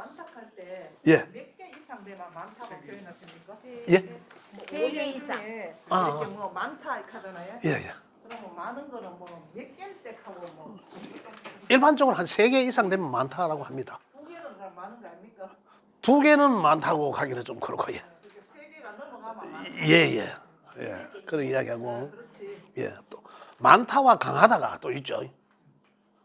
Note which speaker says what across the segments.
Speaker 1: 만탁할 때
Speaker 2: 예.
Speaker 1: 몇 개 이상 되면 많다고 표현하십니까?
Speaker 2: 예?
Speaker 1: 뭐
Speaker 3: 3개 이상.
Speaker 1: 이렇게 뭐 많다 이렇게 하잖아요.
Speaker 2: 예, 예.
Speaker 1: 그러면 많은 거는 뭐 몇 개일 때 하고 뭐
Speaker 2: 일반적으로 한 3개 이상 되면 많다라고 합니다.
Speaker 1: 두 개는 다 많은 거 아닙니까?
Speaker 2: 2개는 많다고 하기는 좀 그렇고, 예.
Speaker 1: 그렇게 세 개가 넘어가면 많다.
Speaker 2: 예, 예. 예. 그런 이야기하고,
Speaker 1: 그렇지.
Speaker 2: 예. 또, 많다와 강하다가 또 있죠.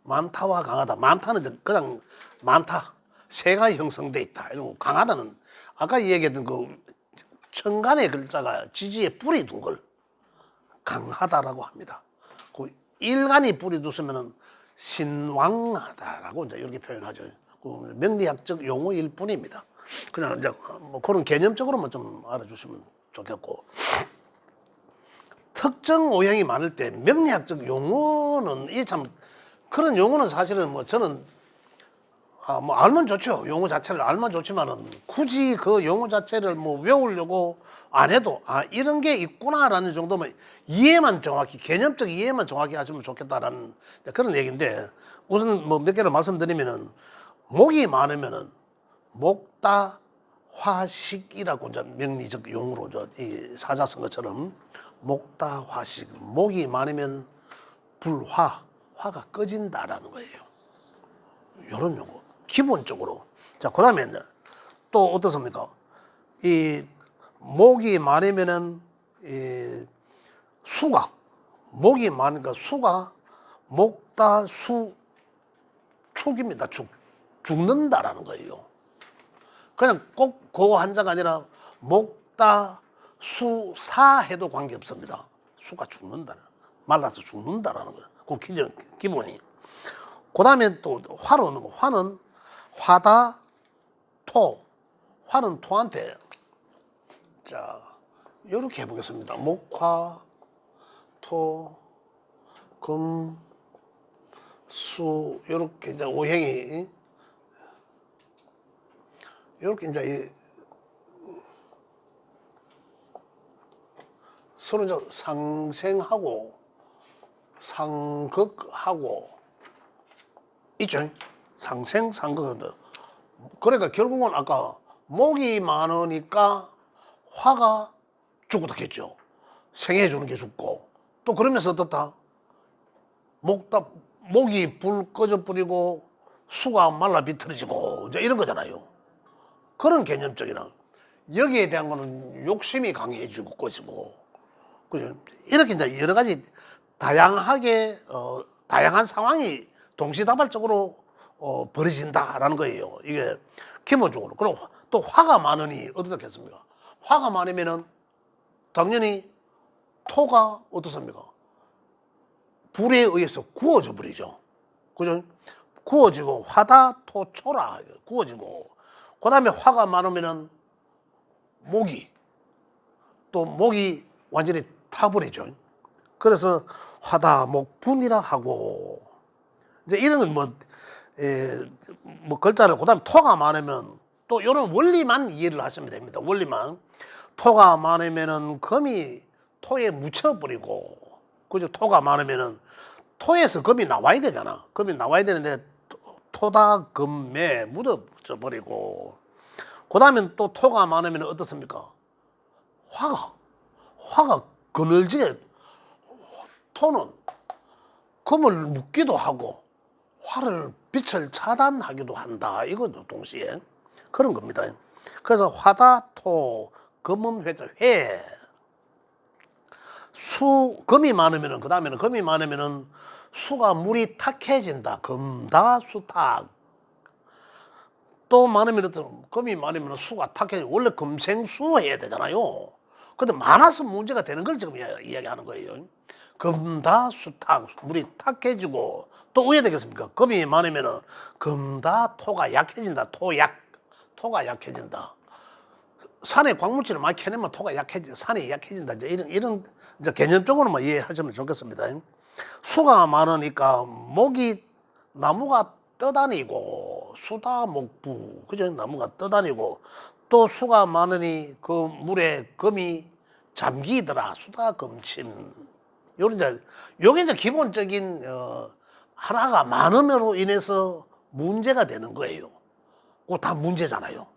Speaker 2: 많다와 강하다. 많다는 그냥 많다. 새가 형성돼 있다. 이런 강하다는 아까 얘기했던 그 천간의 글자가 지지에 뿌리 둔 걸 강하다라고 합니다. 그 일간이 뿌리 뒀으면은 신왕하다라고 이제 이렇게 표현하죠. 그 명리학적 용어일 뿐입니다. 그냥 이제 뭐 그런 개념적으로만 좀 알아주시면 좋겠고, 특정 오행이 많을 때 명리학적 용어는 이 참 그런 용어는 사실은 뭐 저는 뭐 알면 좋죠. 용어 자체를 알면 좋지만은 굳이 그 용어 자체를 뭐 외우려고 안 해도 이런 게 있구나라는 정도면 이해만 정확히 개념적 이해만 정확히 하시면 좋겠다라는 그런 얘기인데, 우선 뭐 몇 개를 말씀드리면은 목이 많으면은 목다 화식이라고 이제 명리적 용어로 이 사자 쓴 것처럼 목다 화식, 목이 많으면 불화, 화가 꺼진다라는 거예요. 이런 용어 기본적으로. 자, 그다음에 또 어떻습니까? 이 목이 많으면은 이 수가, 목이 많으니까 수가 목다 수 축입니다. 죽는다라는 거예요. 그냥 꼭 그 한자가 아니라 목다 수사 해도 관계 없습니다. 수가 죽는다, 말라서 죽는다라는 거예요. 그 기본이. 그 다음에 또 화는 화다 토, 화는 토한테, 자 이렇게 해보겠습니다. 목화 토 금 수 이렇게 이제 오행이 이렇게 이제 서로 이제 상생하고 상극하고 있죠. 상생 상극인데, 그러니까 결국은 아까 목이 많으니까 화가 죽었겠죠. 생해 주는 게 죽고, 또 그러면서 어떻다? 목이 불 꺼져 버리고 수가 말라 비틀어지고 이제 이런 거잖아요. 그런 개념적이나 여기에 대한 거는 욕심이 강해지고 것이고, 그죠? 이렇게 이제 여러 가지 다양하게 다양한 상황이 동시다발적으로 벌어진다라는 거예요. 이게 기본적으로. 그리고 또 화가 많으니 어떻겠습니까? 화가 많으면은 당연히 토가 어떻습니까? 불에 의해서 구워져 버리죠. 그죠? 구워지고 화다 토초라 구워지고, 그 다음에 화가 많으면은 목이 완전히 타버리죠. 그래서 화다 목분이라 하고, 이제 이런 건 뭐 글자를, 그 다음에 토가 많으면 또 이런 원리만 이해를 하시면 됩니다. 원리만. 토가 많으면은 금이 토에 묻혀버리고, 그죠? 토가 많으면은 토에서 금이 나와야 되잖아. 금이 나와야 되는데 토다 금에 묻어져 버리고, 그 다음에 또 토가 많으면 어떻습니까? 화가 그늘지게, 토는 금을 묻기도 하고 화를 빛을 차단하기도 한다. 이것도 동시에 그런 겁니다. 그래서 화다 토 금음 회자 회 수 금이 많으면은, 그 다음에는 금이 많으면은 수가 물이 탁해진다. 금다수탁. 또 많으면 금이 많으면 수가 탁해져. 원래 금생수 해야 되잖아요. 근데 많아서 문제가 되는 걸 지금 이야기하는 거예요. 금다수탁, 물이 탁해지고, 또 어떻게 되겠습니까? 금이 많으면은 금다토가 약해진다. 토가 약해진다. 산에 광물질을 많이 캐내면 토가 산이 약해진다. 이제 이런 이제 개념적으로만 이해하시면 좋겠습니다. 수가 많으니까 나무가 떠다니고, 수다 목부, 그죠? 나무가 떠다니고, 또 수가 많으니 그 물에 금이 잠기더라. 수다 금침. 요게 이제 기본적인 하나가 많음으로 인해서 문제가 되는 거예요. 그거 다 문제잖아요.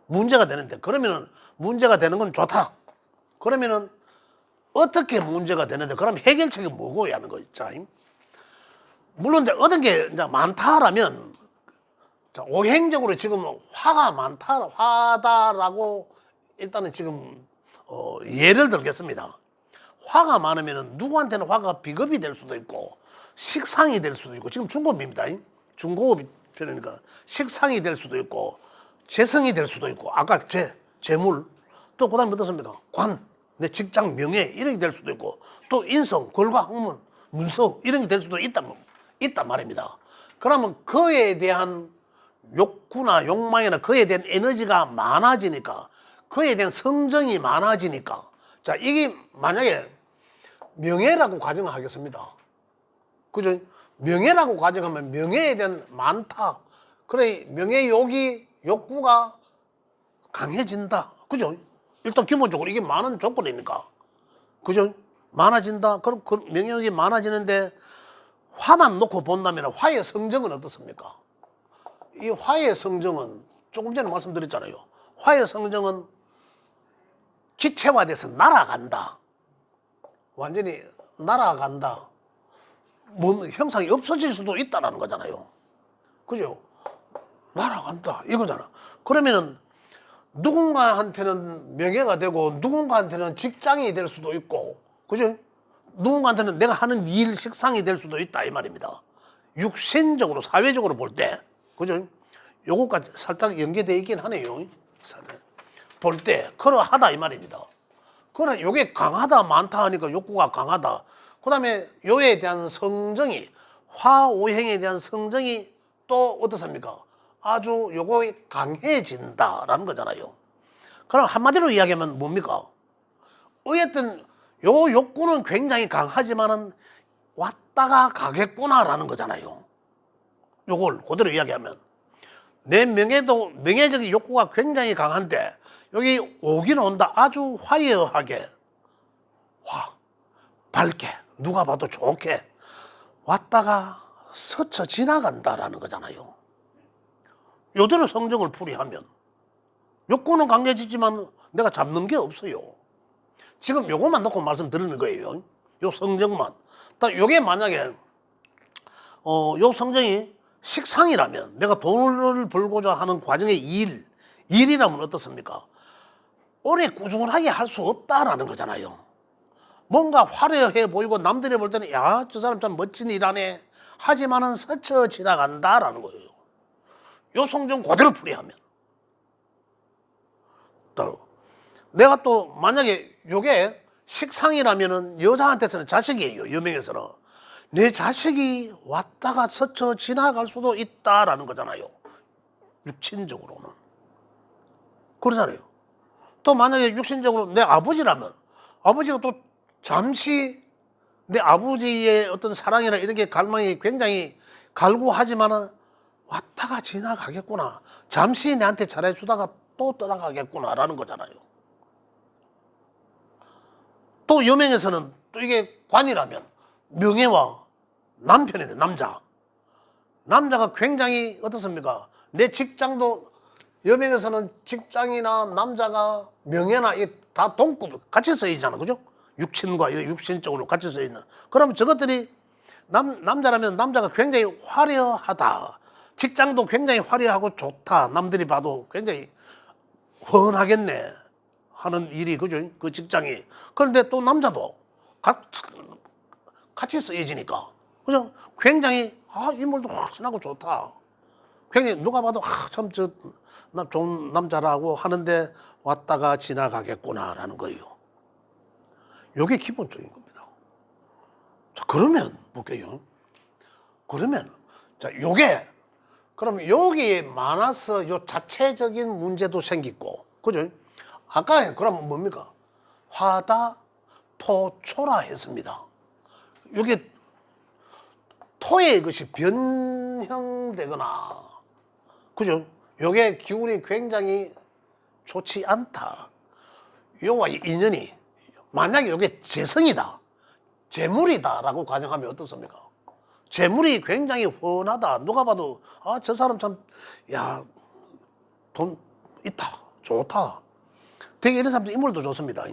Speaker 2: 문제가 되는데 그러면은 문제가 되는 건 좋다. 그러면은 어떻게 문제가 되는데 그럼 해결책이 뭐고 하는 거 있잖아요. 물론 이제 얻은 게 이제 많다라면 자, 오행적으로 지금 화가 화다라고 일단은 지금 예를 들겠습니다. 화가 많으면 누구한테는 화가 비겁이 될 수도 있고 식상이 될 수도 있고 지금 중고업입니다. 중고업 표현이니까 식상이 될 수도 있고 재성이 될 수도 있고 아까 재물 또 그다음에 어떻습니까? 내 직장 명예 이런 게 될 수도 있고 또 인성 권과 학문 문서 이런 게 될 수도 있단 말입니다. 그러면 그에 대한 욕구나 욕망이나 그에 대한 에너지가 많아지니까 그에 대한 성정이 많아지니까 자 이게 만약에 명예라고 가정하겠습니다. 그죠? 명예라고 가정하면 명예에 대한 많다. 그래 명예 욕구가 강해진다. 그죠? 일단 기본적으로 이게 많은 조건이니까. 그죠? 많아진다. 그럼 그 명예욕이 많아지는데 화만 놓고 본다면 화의 성정은 어떻습니까? 이 화의 성정은 조금 전에 말씀드렸잖아요. 화의 성정은 기체화돼서 날아간다. 완전히 날아간다. 형상이 없어질 수도 있다는 거잖아요. 그죠? 날아간다. 이거잖아. 그러면은 누군가한테는 명예가 되고 누군가한테는 직장이 될 수도 있고 그죠? 누군가한테는 내가 하는 일 식상이 될 수도 있다 이 말입니다. 육신적으로 사회적으로 볼 때 그죠? 요거까지 살짝 연계되어 있긴 하네요. 볼 때 그러하다 이 말입니다. 그러나 요게 강하다 많다 하니까 욕구가 강하다. 그 다음에 요에 대한 성정이 화오행에 대한 성정이 또 어떻습니까? 아주 요거 강해진다라는 거잖아요. 그럼 한마디로 이야기하면 뭡니까? 어쨌든 요 욕구는 굉장히 강하지만은 왔다가 가겠구나라는 거잖아요. 요걸 그대로 이야기하면 내 명예적인 욕구가 굉장히 강한데 여기 오긴 온다. 아주 화려하게 밝게 누가 봐도 좋게 왔다가 스쳐 지나간다라는 거잖아요. 요대로 성정을 풀이하면 욕구는 강해지지만 내가 잡는 게 없어요. 지금 요것만 놓고 말씀드리는 거예요. 요 성정만. 딱 요게 만약에 요 성정이 식상이라면 내가 돈을 벌고자 하는 과정의 일이라면 어떻습니까? 오래 꾸준하게 할 수 없다라는 거잖아요. 뭔가 화려해 보이고 남들이 볼 때는 야, 저 사람 참 멋진 일 하네. 하지만은 스쳐 지나간다라는 거예요. 요 성정 그대로 풀이하면. 또 내가 또 만약에 요게 식상이라면은 여자한테서는 자식이에요. 여명에서는 내 자식이 왔다가 스쳐 지나갈 수도 있다라는 거잖아요. 육신적으로는 그러잖아요. 또 만약에 육신적으로 내 아버지라면 아버지가 또 잠시 내 아버지의 어떤 사랑이나 이런 게 갈망이 굉장히 갈구하지만은 왔다가 지나가겠구나. 잠시 내한테 잘해주다가 또 떠나가겠구나라는 거잖아요. 또 여명에서는 또 이게 관이라면 명예와 남편인데 남자가 굉장히 어떻습니까? 내 직장도 여명에서는 직장이나 남자가 명예나 이게 다 동급 같이 쓰이잖아, 그죠? 육신과 이런 육신적으로 같이 쓰이는. 그러면 저것들이 남자라면 남자가 굉장히 화려하다. 직장도 굉장히 화려하고 좋다. 남들이 봐도 굉장히 훤하겠네 하는 일이 그죠? 그 직장이. 그런데 또 남자도 같이 쓰여지니까 그죠? 굉장히 인물도 확신하고 좋다. 굉장히 누가 봐도 참 좋은 남자라고 하는데 왔다가 지나가겠구나라는 거예요. 이게 기본적인 겁니다. 자, 그러면 볼게요. 그러면 자, 그럼 여기에 많아서 요 자체적인 문제도 생기고, 그죠? 아까 그러면 뭡니까? 화다 토초라 했습니다. 이게 토의 것이 변형되거나, 그죠? 요게 기운이 굉장히 좋지 않다. 요와 인연이 만약에 요게 재성이다, 재물이다라고 가정하면 어떻습니까? 재물이 굉장히 훤하다. 누가 봐도 저 사람 참 돈 있다. 좋다. 되게 이런 사람들 인물도 좋습니다.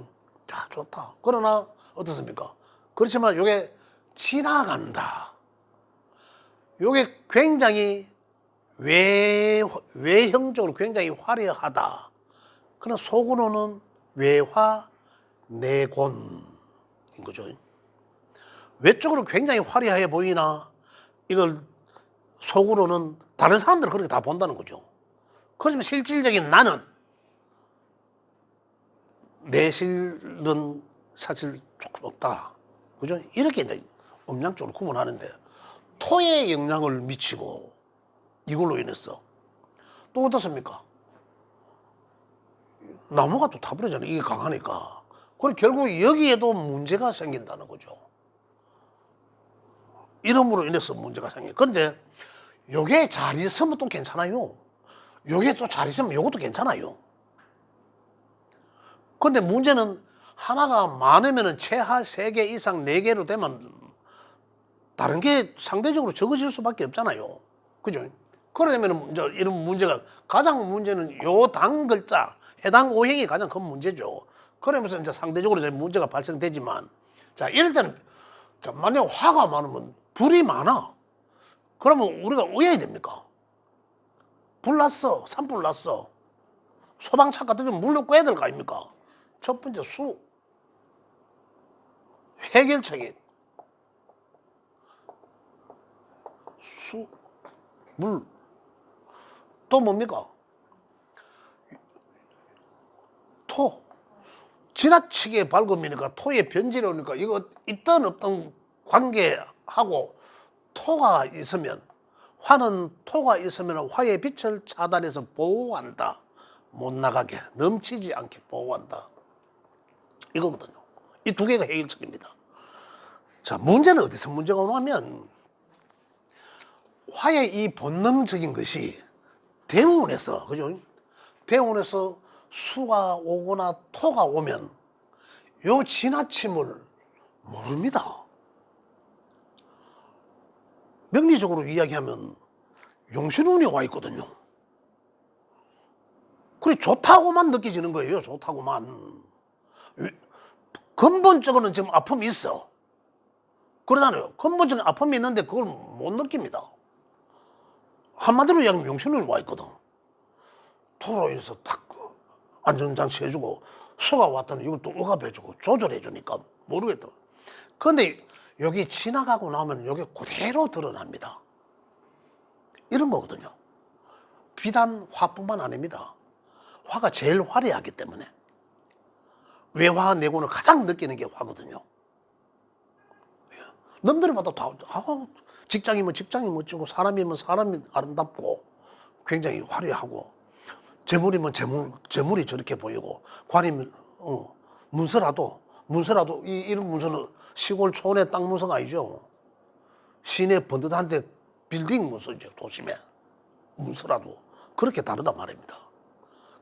Speaker 2: 자, 좋다. 그러나 어떻습니까? 그렇지만 요게 지나간다. 요게 굉장히 외형적으로 굉장히 화려하다. 그러나 속으로는 외화내곤인 거죠. 외적으로 굉장히 화려해 보이나 이걸 속으로는 다른 사람들은 그렇게 다 본다는 거죠. 그렇지만 실질적인 나는 내 실은 사실 조금 없다. 그죠? 이렇게 이제 음양적으로 구분하는데 토에 영향을 미치고 이걸로 인해서 또 어떻습니까? 나무가 또 타버리잖아요. 이게 강하니까. 그럼 결국 여기에도 문제가 생긴다는 거죠. 이름으로 인해서 문제가 생겨요. 그런데 요게 잘 있으면 또 괜찮아요. 요게 또 잘 있으면 요것도 괜찮아요. 근데 문제는 하나가 많으면 최하 3개 이상 4개로 되면 다른 게 상대적으로 적어질 수밖에 없잖아요. 그죠? 그러면 이제 이런 문제가 가장 문제는 요 단 글자 해당 오행이 가장 큰 문제죠. 그러면서 이제 상대적으로 이제 문제가 발생되지만 자 이럴 때는 자, 만약 화가 많으면 불이 많아. 그러면 우리가 왜 해야 됩니까? 불 났어. 산불 났어. 소방차 같은 경우 물로 꿰야 될 거 아닙니까? 첫 번째 수. 해결책이 수, 물. 또 뭡니까? 토. 지나치게 밝으니까 토에 변질이 오니까 이거 있던 없던 관계하고 토가 있으면 화는 토가 있으면 화의 빛을 차단해서 보호한다. 못 나가게 넘치지 않게 보호한다. 이거거든요. 이 두 개가 해결책입니다. 자, 문제는 어디서 문제가 오냐면 화의 이 본능적인 것이 대운에서 그죠? 대운에서 수가 오거나 토가 오면 요 지나침을 모릅니다. 명리적으로 이야기하면 용신운이 와 있거든요. 그래 좋다고만 느껴지는 거예요. 좋다고만. 근본적으로는 지금 아픔이 있어. 그러잖아요. 근본적인 아픔이 있는데 그걸 못 느낍니다. 한마디로 이야기하면 용신운이 와 있거든. 토로 인해서 딱 안전장치 해주고 수가 왔다는 이것도 억압해주고 조절해주니까 모르겠다. 그런데 여기 지나가고 나면 여기 그대로 드러납니다. 이런 거거든요. 비단 화뿐만 아닙니다. 화가 제일 화려하기 때문에 외화 내고는 가장 느끼는 게 화거든요. 남들을 봐도 다 직장이면 직장이 멋지고 사람이면 사람이 아름답고 굉장히 화려하고 재물이면 재물이 저렇게 보이고 관이면 문서라도 이런 문서는 시골 촌의 땅 문서가 아니죠. 시내 번듯한데 빌딩 문서죠. 도심에 문서라도 그렇게 다르단 말입니다.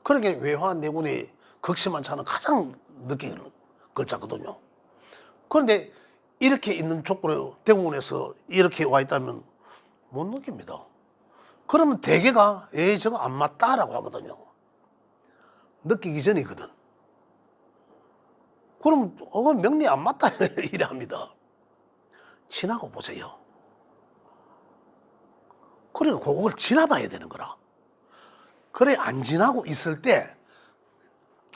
Speaker 2: 그러니까 외화 내군이 극심한 차는 가장 느끼는 글자거든요. 그런데 이렇게 있는 조건에 대운에서 이렇게 와 있다면 못 느낍니다. 그러면 대개가 저거 안 맞다라고 하거든요. 느끼기 전이거든. 그럼 명리 안 맞다 이래 합니다. 지나고 보세요. 그러니까 그걸 지나봐야 되는 거라. 그래 안 지나고 있을 때,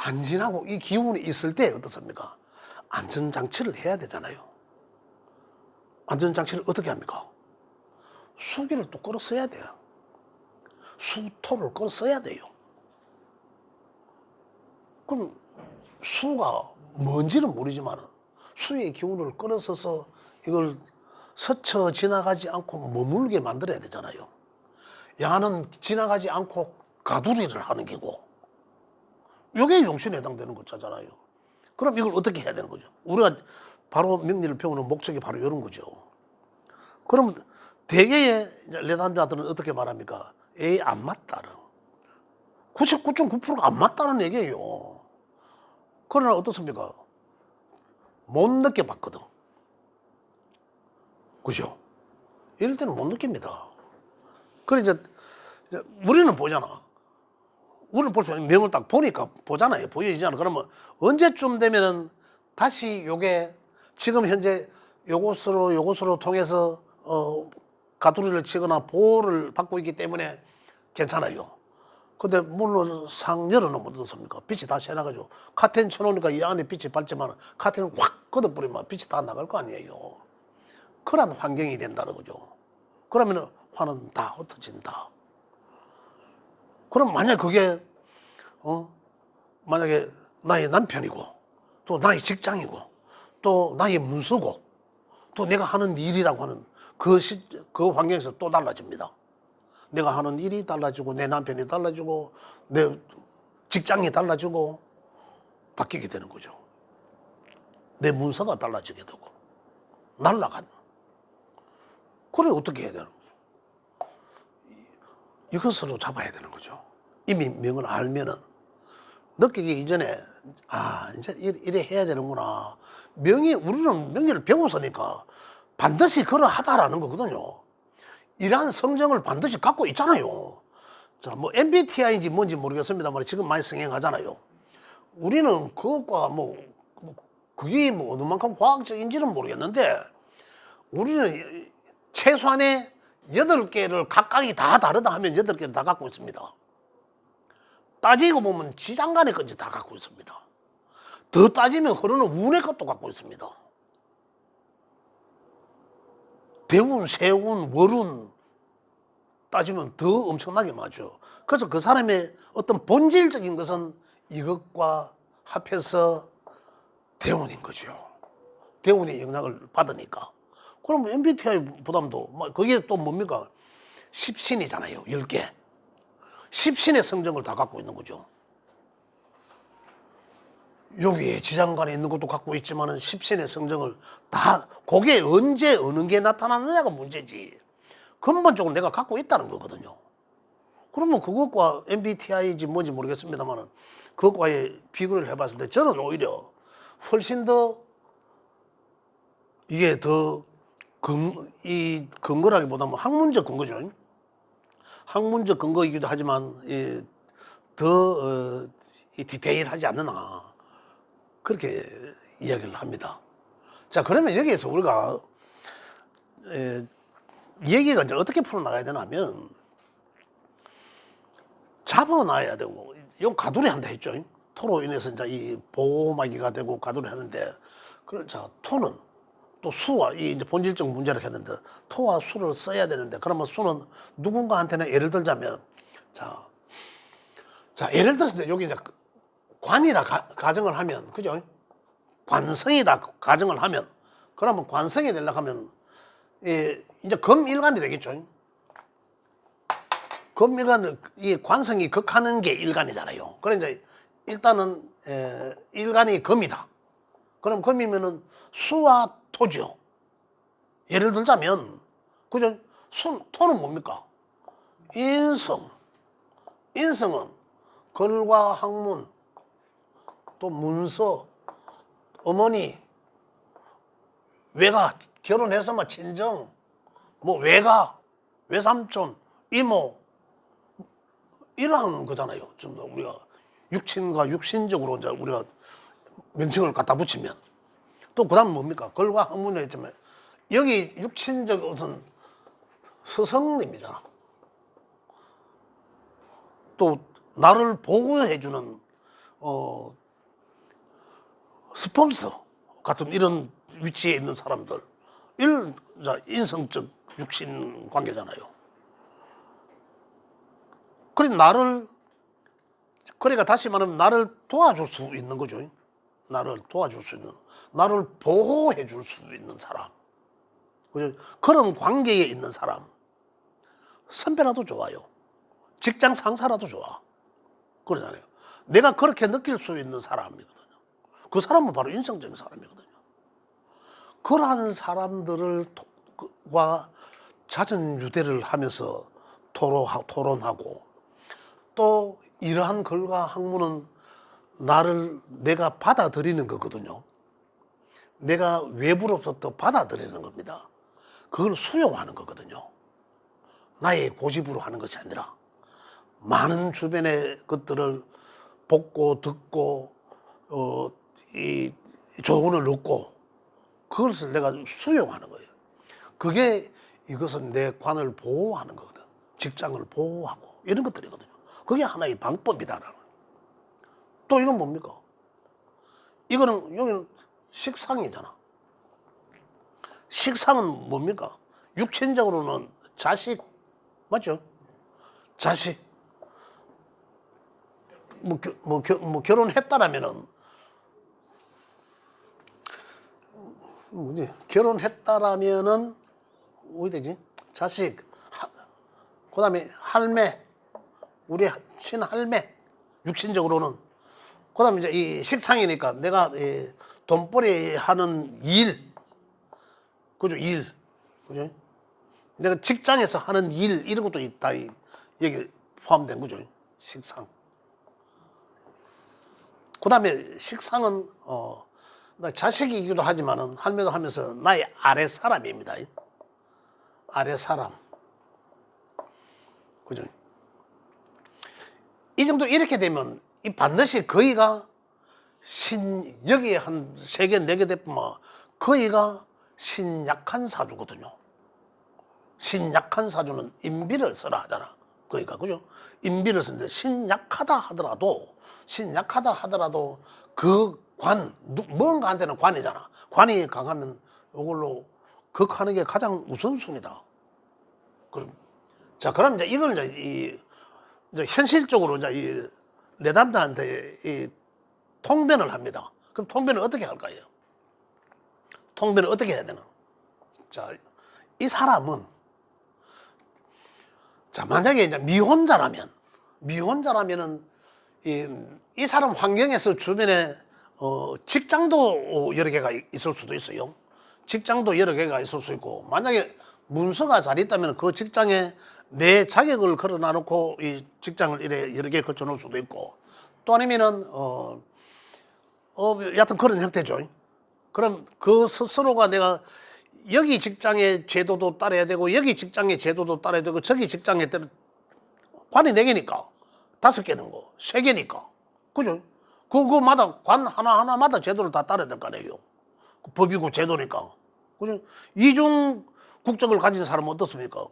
Speaker 2: 안 지나고 이 기운이 있을 때 어떻습니까? 안전장치를 해야 되잖아요. 안전장치를 어떻게 합니까? 수기를 또 끌어 써야 돼요. 수토를 끌어 써야 돼요. 그럼 수가 뭔지는 모르지만 수의 기운을 끌어서서 이걸 스쳐 지나가지 않고 머물게 만들어야 되잖아요. 야는 지나가지 않고 가두리를 하는 게고 이게 용신에 해당되는 거잖아요. 그럼 이걸 어떻게 해야 되는 거죠? 우리가 바로 명리를 배우는 목적이 바로 이런 거죠. 그럼 대개의 내담자들은 어떻게 말합니까? 안 맞다는 99.9%가 안 맞다는 얘기예요. 그러나 어떻습니까? 못 느껴봤거든. 그죠? 이럴 때는 못 느낍니다. 그래 이제 우리는 보잖아. 우리는 볼 수 있는 명을 딱 보니까 보잖아요. 보여지잖아. 그러면 언제쯤 되면은 다시 요게 지금 현재 요것으로 통해서 가두리를 치거나 보호를 받고 있기 때문에 괜찮아요. 근데 물론 상 열어놓으면 어떻습니까? 빛이 다 새나가지고 카텐 쳐놓으니까 이 안에 빛이 밝지만 카텐을 확 걷어버리면 빛이 다 나갈 거 아니에요. 그런 환경이 된다는 거죠. 그러면 화는 다 흩어진다. 그럼 만약 그게 만약에 나의 남편이고 또 나의 직장이고 또 나의 문서고 또 내가 하는 일이라고 하는 그 환경에서 또 달라집니다. 내가 하는 일이 달라지고 내 남편이 달라지고 내 직장이 달라지고 바뀌게 되는 거죠. 내 문서가 달라지게 되고 날라간. 그래 어떻게 해야 되는 거죠? 이것으로 잡아야 되는 거죠. 이미 명을 알면은 느끼기 이전에 이제 이래 해야 되는구나. 우리는 명예를 배웠으니까 반드시 그러하다라는 거거든요. 이러한 성정을 반드시 갖고 있잖아요. 자, 뭐 MBTI인지 뭔지 모르겠습니다만 지금 많이 승행하잖아요. 우리는 그것과 그게 어느 만큼 과학적인지는 모르겠는데 우리는 최소한의 8개를 각각이 다 다르다 하면 8개를 다 갖고 있습니다. 따지고 보면 지장간의 것까지 다 갖고 있습니다. 더 따지면 흐르는 운의 것도 갖고 있습니다. 대운, 세운, 월운 따지면 더 엄청나게 많죠. 그래서 그 사람의 어떤 본질적인 것은 이것과 합해서 대운인 거죠. 대운의 영향을 받으니까. 그러면 MBTI 부담도 그게 또 뭡니까? 10신이잖아요. 10개. 10신의 성정을 다 갖고 있는 거죠. 여기에 지장간에 있는 것도 갖고 있지만은 10신의 성정을 다 그게 언제 어느 게 나타나느냐가 문제지. 근본적으로 내가 갖고 있다는 거거든요. 그러면 그것과 MBTI인지 뭔지 모르겠습니다만은 그것과의 비교를 해봤을 때 저는 오히려 훨씬 더 이게 더 이 근거라기보다는 학문적 근거죠. 학문적 근거이기도 하지만 더 디테일하지 않느나 그렇게 이야기를 합니다. 자, 그러면 여기에서 우리가 얘기가 이제 어떻게 풀어나가야 되나 하면 잡아놔야 되고 요 가두리 한다 했죠. 토로 인해서 이제 이 보호막이가 되고 가두리 하는데 자, 토는 또 수와 이 이제 본질적 문제를 했는데 토와 수를 써야 되는데 그러면 수는 누군가한테는 예를 들자면 자 예를 들어서 여기 이제 관이다 가정을 하면 그죠? 관성이다 가정을 하면 그러면 관성이 되려고 하면 이제 금일간이 되겠죠. 금일간 이 관성이 극하는 게 일간이잖아요. 그래 이제 일단은 일간이 금이다. 그럼 금이면은 수와 토죠. 예를 들자면 그죠? 토는 뭡니까? 인성. 인성은 글과 학문 또 문서 어머니 외가 결혼해서만 친정 외가 외삼촌 이모 이러한 거잖아요. 좀 더 우리가 육친과 육신적으로 이제 우리가 명칭을 갖다 붙이면 또 그다음 뭡니까? 글과 학문을 했지만 여기 육친적 어떤 스승님이잖아. 또 나를 보호해주는 스폰서 같은 이런 위치에 있는 사람들 인성적 육신 관계잖아요. 그러니까 다시 말하면 나를 도와줄 수 있는 거죠. 나를 도와줄 수 있는, 나를 보호해 줄 수 있는 사람. 그런 관계에 있는 사람. 선배라도 좋아요. 직장 상사라도 좋아. 그러잖아요. 내가 그렇게 느낄 수 있는 사람이거든요. 그 사람은 바로 인성적인 사람이거든요. 그러한 사람들과 잦은 유대를 하면서 토론하고 또 이러한 글과 학문은 내가 받아들이는 거거든요. 내가 외부로부터 받아들이는 겁니다. 그걸 수용하는 거거든요. 나의 고집으로 하는 것이 아니라 많은 주변의 것들을 보고 듣고 이 조언을 얻고 그것을 내가 수용하는 거예요. 그게 이것은 내 관을 보호하는 거거든. 직장을 보호하고 이런 것들이거든요. 그게 하나의 방법이다라는 거예요. 또 이건 뭡니까? 이거는 여기는 식상이잖아. 식상은 뭡니까? 육신적으로는 자식 맞죠? 자식 뭐 결혼했다라면은 뭐지? 결혼했다라면은 어디 되지? 자식, 그다음에 할매, 우리 친할매, 육신적으로는 그다음에 이제 이 식상이니까 내가 이 돈벌이 하는 일, 그죠? 일, 그죠? 내가 직장에서 하는 일 이런 것도 다 여기 포함된 거죠. 식상. 그다음에 식상은 나 자식이기도 하지만은 할매도 하면서 나의 아래 사람입니다. 아래 사람. 그죠? 이 정도 이렇게 되면 이 반드시 거의가 여기에 한 3개, 4개 되면 거의가 신약한 사주거든요. 신약한 사주는 인비를 써라 하잖아. 거의가, 그죠? 인비를 쓰는데 신약하다 하더라도 그 뭔가한테는 관이잖아. 관이 강하면 이걸로 극하는 게 가장 우선순위다. 자, 그럼 이제 이걸 이제 현실적으로 이제 내 남자한테 통변을 합니다. 그럼 통변을 어떻게 할까요? 통변을 어떻게 해야 되나? 자, 이 사람은 자, 만약에 이제 미혼자라면은 이 사람 환경에서 주변에 직장도 여러 개가 있을 수도 있어요. 직장도 여러 개가 있을 수 있고, 만약에 문서가 잘 있다면 그 직장에 내 자격을 걸어놔 놓고 이 직장을 이래 여러 개 걸쳐 놓을 수도 있고, 또 아니면은 여하튼 그런 형태죠. 그럼 그 스스로가 내가 여기 직장의 제도도 따라야 되고 여기 직장의 제도도 따라야 되고 저기 직장에 관이 4개니까 5개는 거 3개니까 그죠? 그거마다 관 하나하나마다 제도를 다 따라야 될 거 아니에요. 법이고 제도니까. 그죠? 이중 국적을 가진 사람은 어떻습니까?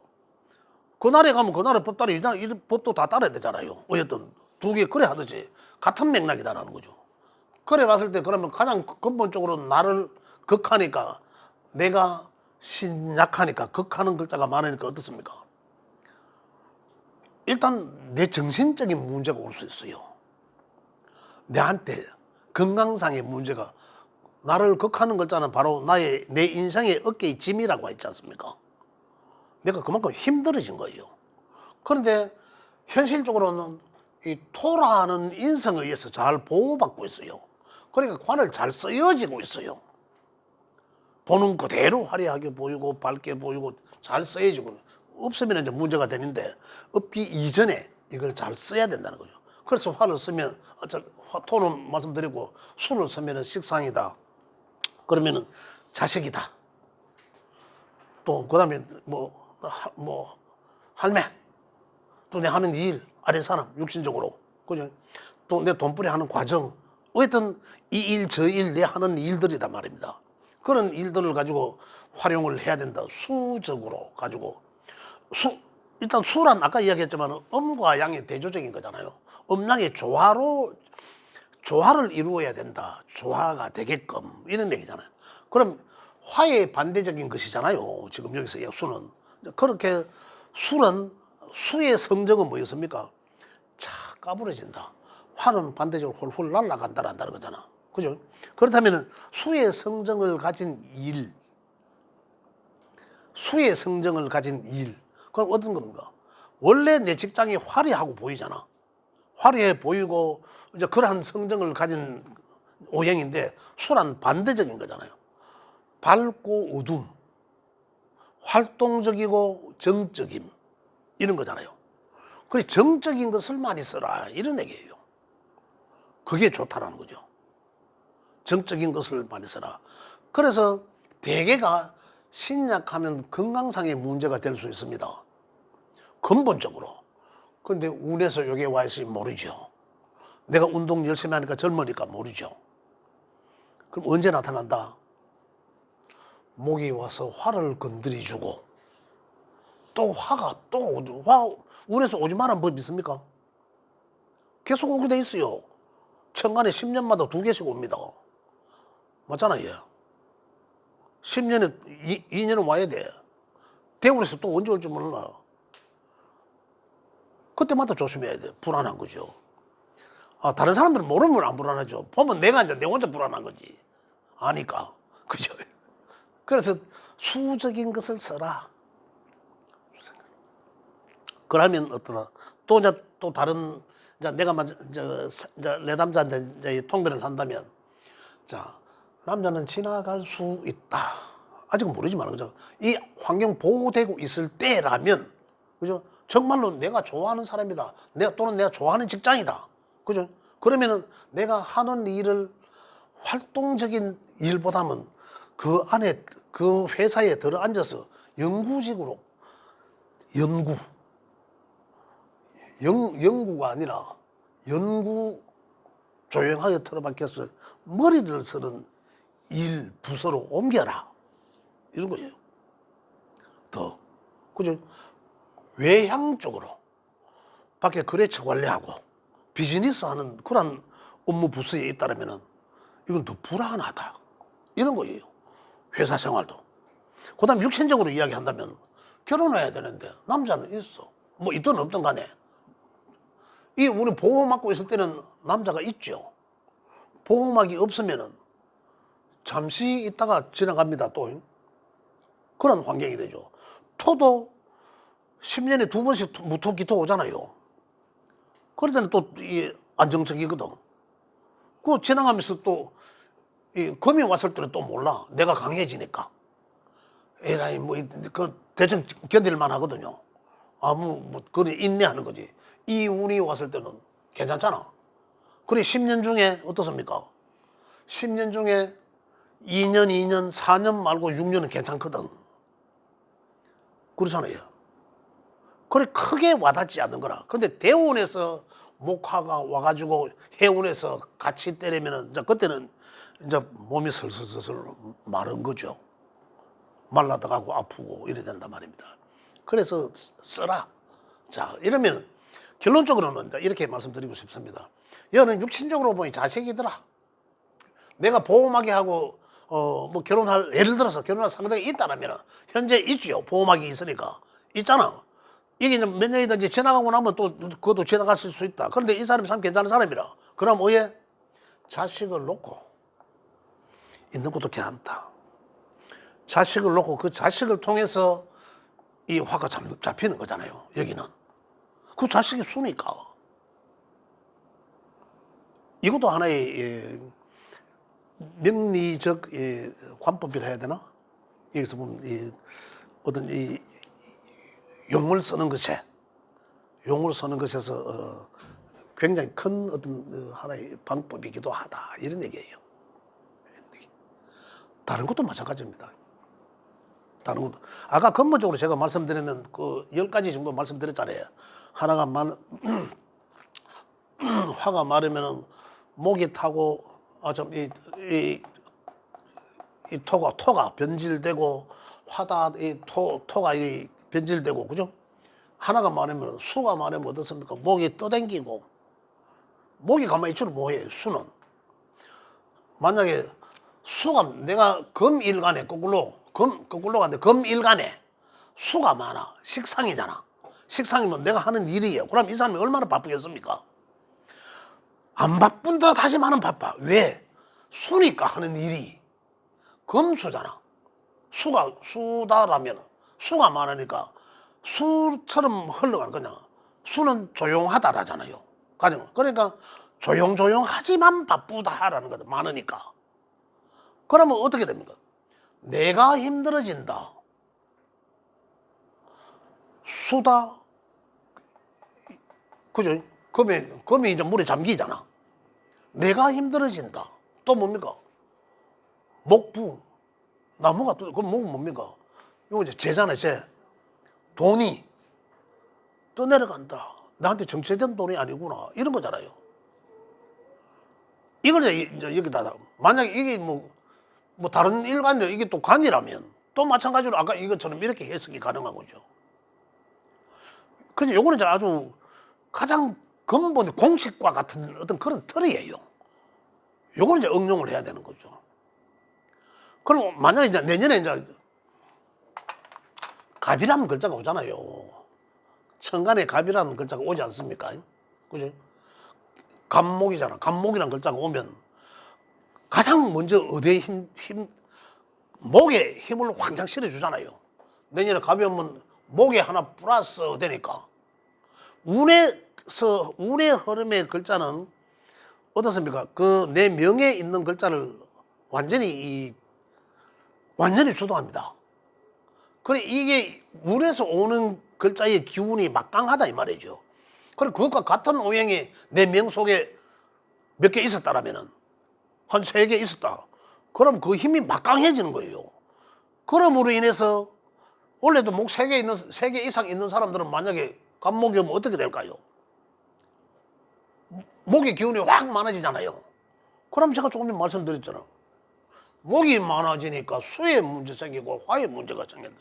Speaker 2: 그 나라에 가면 그 나라 법 따라 이 법도 다 따라야 되잖아요. 어쨌든 2개 그래 하듯이 같은 맥락이다라는 거죠. 그래 봤을 때 그러면 가장 근본적으로 나를 극하니까 내가 신약하니까 극하는 글자가 많으니까 어떻습니까? 일단 내 정신적인 문제가 올 수 있어요. 내한테 건강상의 문제가 나를 극하는 글자는 바로 내 인생의 어깨의 짐이라고 했지 않습니까? 내가 그만큼 힘들어진 거예요. 그런데 현실적으로는 이 토라는 인성에 의해서 잘 보호받고 있어요. 그러니까 관을 잘 쓰여지고 있어요. 보는 그대로 화려하게 보이고 밝게 보이고 잘 쓰여지고 없으면 이제 문제가 되는데 없기 이전에 이걸 잘 써야 된다는 거죠. 그래서 화를 쓰면 토는 말씀드리고 술을 쓰면 식상이다. 그러면은 자식이다. 또 그다음에 뭐 할매 또 내 하는 일 아래 사람 육신적으로 그죠? 또 내 돈벌이 하는 과정 어쨌든 이 일 저 일 내 하는 일들이다 말입니다. 그런 일들을 가지고 활용을 해야 된다. 수적으로 가지고 일단 수란 아까 이야기했지만 음과 양의 대조적인 거잖아요. 음양의 조화를 이루어야 된다. 조화가 되게끔 이런 얘기잖아요. 그럼 화의 반대적인 것이잖아요. 지금 여기서 수는 그렇게 수의 성적은 뭐였습니까? 차 까부러진다. 화는 반대적으로 훌훌 날아간다는 거잖아. 그죠? 그렇다면 수의 성정을 가진 일, 그럼 어떤 겁니까? 원래 내 직장이 화려하고 보이잖아. 화려해 보이고 이제 그러한 성정을 가진 오행인데 수란 반대적인 거잖아요. 밝고 어둠, 활동적이고 정적임 이런 거잖아요. 그래 정적인 것을 많이 써라 이런 얘기예요. 그게 좋다라는 거죠. 정적인 것을 많이 써라. 그래서 대개가 신약하면 건강상의 문제가 될 수 있습니다. 근본적으로 근데 운에서 여기 와 있으니 모르죠. 내가 운동 열심히 하니까 젊으니까 모르죠. 그럼 언제 나타난다? 목이 와서 화를 건드려주고 또 화가 운에서 오지 말라는 법 있습니까? 계속 오게 돼 있어요. 천간에 10년마다 2개씩 옵니다. 맞잖아요. 10년에 2년은 와야 돼. 대운에서 또 언제 올지 몰라. 그때마다 조심해야 돼. 불안한 거죠. 다른 사람들은 모르면 안 불안하죠. 보면 내가 이제 내 혼자 불안한 거지. 아니까. 그죠? 그래서 수적인 것을 써라. 그러면 어떠다? 또 다른, 이제 내가 내 남자한테 이제 통변을 한다면, 자, 남자는 지나갈 수 있다. 아직은 모르지만, 그죠? 이 환경 보호되고 있을 때라면, 그죠? 정말로 내가 좋아하는 사람이다. 또는 내가 좋아하는 직장이다. 그죠? 그러면은 내가 하는 일을 활동적인 일보다는 그 안에, 그 회사에 들어 앉아서 연구직으로, 연구가 아니라 연구 조용하게 틀어박혀서 머리를 쓰는 일 부서로 옮겨라. 이런 거예요. 더. 그죠? 외향 쪽으로 밖에 거래처 관리하고 비즈니스 하는 그런 업무 부서에 있다면 이건 더 불안하다. 이런 거예요. 회사 생활도. 그 다음 육신적으로 이야기한다면 결혼해야 되는데 남자는 있어. 뭐 있든 없든 간에. 우리 보호막고 있을 때는 남자가 있죠. 보호막이 없으면은 잠시 있다가 지나갑니다. 또 그런 환경이 되죠. 토도 10년에 2번씩 무토 기토 오잖아요. 그럴 때는 또 안정적이거든. 그 지나가면서 또 금이 왔을 때는 또 몰라. 내가 강해지니까. 에라이 그 대충 견딜만 하거든요. 그래 인내하는 거지. 이 운이 왔을 때는 괜찮잖아. 그래 10년 중에 어떻습니까? 10년 중에 2년, 4년 말고 6년은 괜찮거든. 그렇잖아요. 그래 크게 와닿지 않는 거라. 근데 대운에서 목화가 와가지고 해운에서 같이 때리면은 이제 그때는 이제 몸이 슬슬슬슬 마른 거죠. 말라다가고 아프고 이래 된단 말입니다. 그래서 써라. 자, 이러면 결론적으로는 이렇게 말씀드리고 싶습니다. 여는 육신적으로 보니 자식이더라. 내가 보호막이 하고 뭐 예를 들어서 결혼할 상대가 있다라면 현재 있죠. 보호막이 있으니까 있잖아. 이게 이제 몇 년이든지 지나가고 나면 또 그것도 지나갔을 수 있다. 그런데 이 사람이 참 괜찮은 사람이라. 그럼 왜 자식을 놓고 있는 것도 괜찮다. 자식을 놓고 그 자식을 통해서 이 화가 잡히는 거잖아요. 여기는 그 자식이 수니까. 이것도 하나의 명리적 관법이라 해야 되나? 여기서 보면 어떤 용을 쓰는 것에서 굉장히 큰 어떤 하나의 방법이기도 하다. 이런 얘기예요. 다른 것도 마찬가지입니다. 다른 것도. 아까 근본적으로 제가 말씀드리는 그 10가지 정도 말씀드렸잖아요. 하나가 화가 마르면은 목이 타고, 이 토가 변질되고, 토가 변질되고, 그죠? 하나가 마르면, 수가 마르면 어떻습니까? 목이 떠댕기고, 목이 가만히 있지를 못해, 수는. 만약에 수가, 내가 금일간에 거꾸로 가는데 금일간에 수가 많아. 식상이잖아. 식상이면 내가 하는 일이에요. 그럼 이 사람이 얼마나 바쁘겠습니까? 안 바쁜 듯 하지만은 바빠. 왜? 수니까 하는 일이. 금수잖아. 수다라면 수가 많으니까 수처럼 흘러가는 거냐. 수는 조용하다라잖아요. 그러니까 조용조용하지만 바쁘다라는 거다. 많으니까. 그러면 어떻게 됩니까? 내가 힘들어진다. 수다. 그죠? 금이 이제 물에 잠기잖아. 내가 힘들어진다. 또 뭡니까? 목부. 나무가 또, 그럼 목은 뭡니까? 이거 이제 재잖아요, 재. 돈이 떠내려간다. 나한테 정체된 돈이 아니구나 이런 거잖아요. 이걸 이제 여기다 만약에 이게 뭐 다른 일관들 이게 또 관이라면 또 마찬가지로 아까 이것처럼 이렇게 해석이 가능한 거죠. 근데 요거는 이제 아주 가장 근본 공식과 같은 어떤 그런 틀이에요. 요거는 이제 응용을 해야 되는 거죠. 그럼 만약에 이제 내년에 이제 갑이라는 글자가 오잖아요. 천간에 갑이라는 글자가 오지 않습니까? 그죠? 갑목이잖아. 갑목이라는 글자가 오면 가장 먼저 어디에 목에 힘을 황장 실어주잖아요. 내년에 갑이 오면 목에 하나 플러스 되니까 운의 흐름의 글자는 어떻습니까? 그 내 명에 있는 글자를 완전히 주도합니다. 그래 이게 운에서 오는 글자의 기운이 막강하다 이 말이죠. 그럼 그것과 같은 오행이 내 명 속에 몇 개 있었다라면은 한 3개 있었다. 그럼 그 힘이 막강해지는 거예요. 그럼으로 인해서 원래도 목 3개 이상 있는 사람들은 만약에 갑목이 오면 어떻게 될까요? 목의 기운이 확 많아지잖아요. 그럼 제가 조금 전에 말씀드렸잖아. 목이 많아지니까 수의 문제 생기고 화의 문제가 생긴다.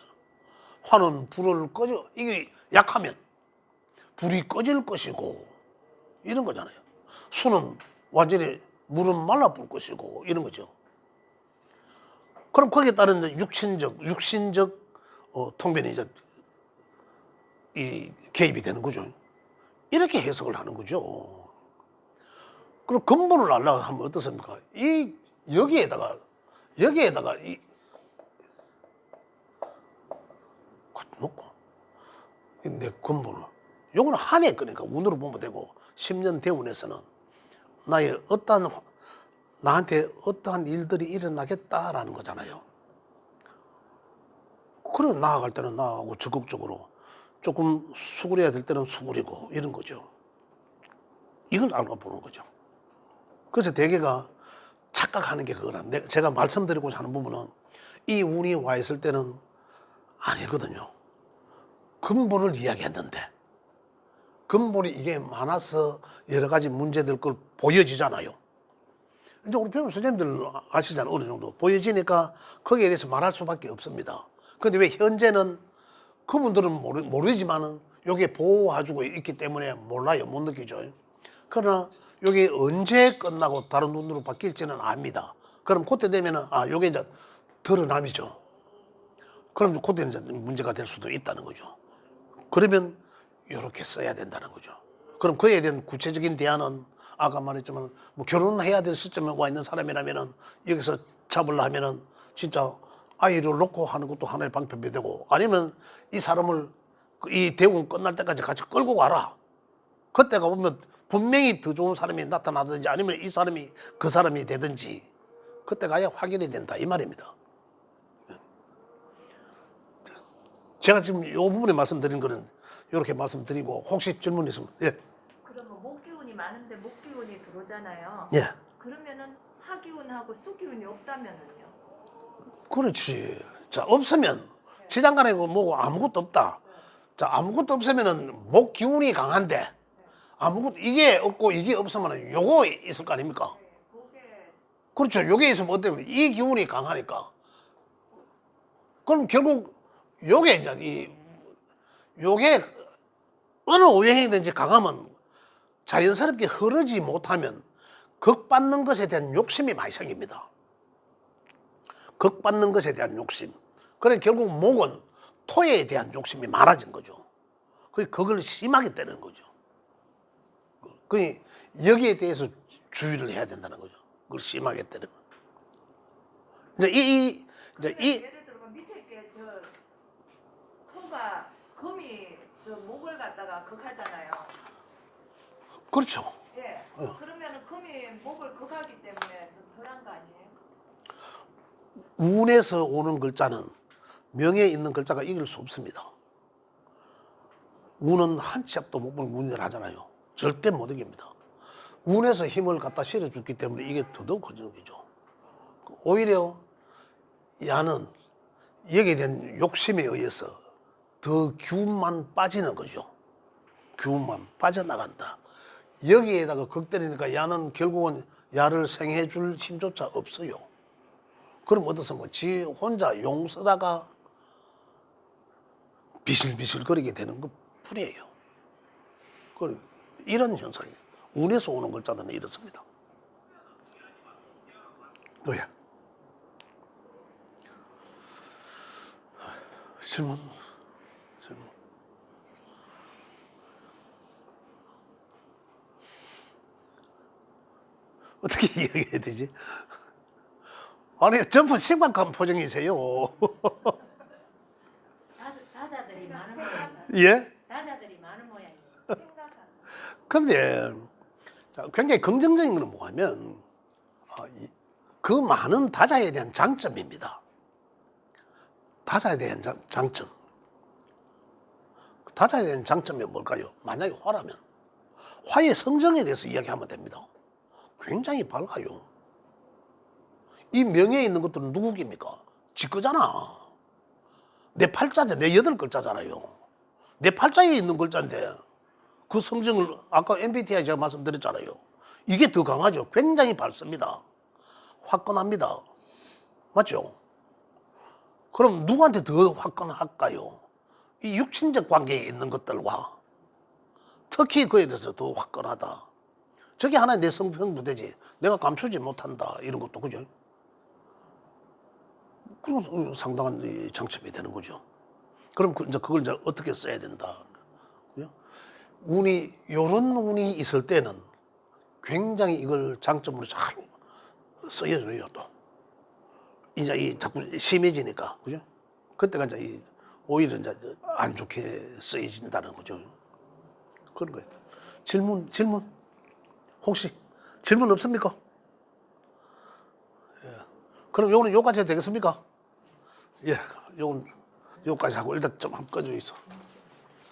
Speaker 2: 화는 불을 이게 약하면 불이 꺼질 것이고 이런 거잖아요. 수는 완전히 물은 말라붙을 것이고 이런 거죠. 그럼 거기에 따른 육신적 통변이 이제 이 개입이 되는 거죠. 이렇게 해석을 하는 거죠. 그럼 근본을 알려고 하면 어떻습니까? 여기에다가 놓고 내 근본을 요거는 한 해 거니까 운으로 보면 되고 10년 대운에서는 나한테 어떠한 일들이 일어나겠다라는 거잖아요. 그래 나아갈 때는 나아가고 적극적으로 조금 수그려야 될 때는 수그리고 이런 거죠. 이걸 알고 보는 거죠. 그래서 대개가 착각하는 게 그거라. 제가 말씀드리고자 하는 부분은 이 운이 와 있을 때는 아니거든요. 근본을 이야기했는데 근본이 이게 많아서 여러 가지 문제될 걸 보여지잖아요. 이제 우리 배우 선생님들 아시잖아요. 어느 정도 보여지니까 거기에 대해서 말할 수밖에 없습니다. 그런데 왜 현재는 그분들은 모르지만은 여기에 보호해주고 있기 때문에 몰라요. 못 느끼죠. 그러나 여기 언제 끝나고 다른 눈으로 바뀔지는 압니다. 그럼 그때 되면은 요게 이제 드러남이죠. 그럼 그때 이제 문제가 될 수도 있다는 거죠. 그러면 이렇게 써야 된다는 거죠. 그럼 그에 대한 구체적인 대안은 아까 말했지만 뭐 결혼해야 될 시점에 와 있는 사람이라면은 여기서 잡으려 하면은 진짜 아이를 놓고 하는 것도 하나의 방법이 되고 아니면 이 사람을 이 대운 끝날 때까지 같이 끌고 가라. 그때가 보면 분명히 더 좋은 사람이 나타나든지 아니면 이 사람이 그 사람이 되든지 그때 가야 확인이 된다 이 말입니다. 제가 지금 이 부분에 말씀드린 거는 이렇게 말씀드리고 혹시 질문 있으면 예.
Speaker 3: 그러면 목기운이 많은데 목기운이 들어오잖아요.
Speaker 2: 예.
Speaker 3: 그러면은 화기운하고 수기운이 없다면은요?
Speaker 2: 그렇지. 자 없으면 지장간에 뭐고 아무것도 없다. 자 아무것도 없으면은 목 기운이 강한데 아무것도 이게 없고 이게 없으면 요거 있을 거 아닙니까?
Speaker 3: 그게
Speaker 2: 그렇죠. 요게 있으면 어때요? 이 기운이 강하니까. 그럼 결국 요게 이제 요게 어느 오행이든지 강하면 자연스럽게 흐르지 못하면 극받는 것에 대한 욕심이 많이 생깁니다. 극받는 것에 대한 욕심. 그래 결국 목은 토에 대한 욕심이 많아진 거죠. 그걸 심하게 때리는 거죠. 그 여기에 대해서 주의를 해야 된다는 거죠. 그걸 심하게 때리면. 이제
Speaker 3: 예를 들어 밑에 게 토가 금이 목을 갖다가 극하잖아요.
Speaker 2: 그렇죠.
Speaker 3: 예. 그러면은 금이 목을 극하기 때문에 좀 덜한 거 아니에요?
Speaker 2: 운에서 오는 글자는 명에 있는 글자가 이길 수 없습니다. 운은 한 치 앞도 못 보는 운이라 하잖아요. 절대 못 이깁니다. 운에서 힘을 갖다 실어줬기 때문에 이게 더더욱 커지는 거죠. 오히려 야는 여기에 대한 욕심에 의해서 더 기운만 빠지는 거죠. 규만 빠져나간다. 여기에다가 극 때리니까 야는 결국은 야를 생해줄 힘조차 없어요. 그럼 어디서 뭐 지 혼자 용 쓰다가 비실비실 거리게 되는 것 뿐이에요. 이런 현상이 운에서 오는 글자들은 이렇습니다. 또야 질문. 어떻게 이야기해야 되지? 아니 전부 심각한 표정이세요.
Speaker 4: 다자들이 많은 모양.
Speaker 2: 예?
Speaker 4: 다자들이 많은 모양이에요.
Speaker 2: 근데 자, 굉장히 긍정적인 건 뭐냐면 그 많은 다자에 대한 장점입니다. 다자에 대한 장점. 다자에 대한 장점이 뭘까요? 만약에 화라면 화의 성정에 대해서 이야기하면 됩니다. 굉장히 밝아요. 이 명예에 있는 것들은 누구 깁니까? 지 거잖아. 내 팔자죠. 내 8글자잖아요. 내 팔자에 있는 글자인데 그 성정을 아까 MBTI 제가 말씀드렸잖아요. 이게 더 강하죠. 굉장히 밝습니다. 화끈합니다. 맞죠? 그럼 누구한테 더 화끈할까요? 이 육친적 관계에 있는 것들과 특히 그에 대해서 더 화끈하다. 저게 하나의 내 성품부대지. 내가 감추지 못한다. 이런 것도 그죠? 그럼 상당한 이 장점이 되는 거죠. 그럼 이제 그걸 이제 어떻게 써야 된다. 그죠? 요런 운이 있을 때는 굉장히 이걸 장점으로 잘 써줘요, 또. 이제 이 자꾸 심해지니까, 그죠? 그때가 이제 오히려 이제 안 좋게 쓰여진다는 거죠. 그런 거예요. 질문. 혹시 질문 없습니까? 예. 그럼 요거는 요까지 해도 되겠습니까? 예, 요건 요까지 하고 일단 좀 한번 꺼져 있어.